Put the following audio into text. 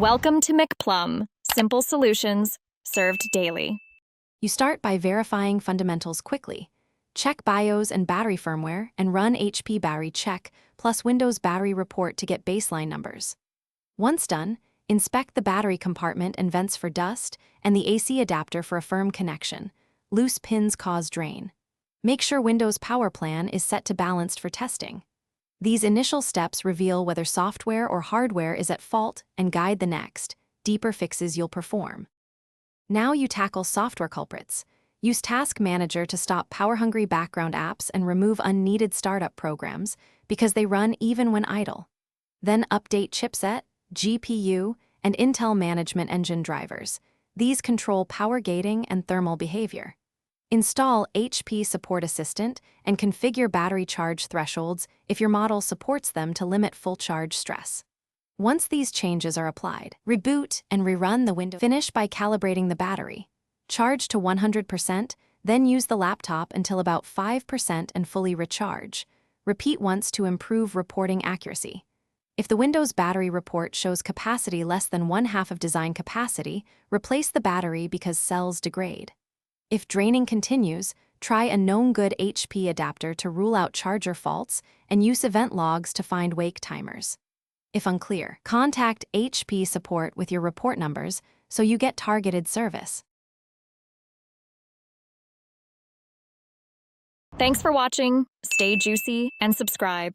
Welcome to McPlum, simple solutions served daily. You start by verifying fundamentals quickly. Check BIOS and battery firmware and run HP battery check plus Windows battery report to get baseline numbers. Once done, inspect the battery compartment and vents for dust and the AC adapter for a firm connection. Loose pins cause drain. Make sure Windows power plan is set to balanced for testing. These initial steps reveal whether software or hardware is at fault and guide the next, deeper fixes you'll perform. Now you tackle software culprits. Use Task Manager to stop power-hungry background apps and remove unneeded startup programs because they run even when idle. Then update chipset, GPU, and Intel Management Engine drivers. These control power gating and thermal behavior. Install HP Support Assistant and configure battery charge thresholds if your model supports them to limit full charge stress. Once these changes are applied, reboot and rerun the Windows. Finish by calibrating the battery. Charge to 100%, then use the laptop until about 5% and fully recharge. Repeat once to improve reporting accuracy. If the Windows battery report shows capacity less than 1/2 of design capacity, replace the battery because cells degrade. If draining continues, try a known good HP adapter to rule out charger faults and use event logs to find wake timers. If unclear, contact HP support with your report numbers so you get targeted service. Thanks for watching. Stay juicy and subscribe.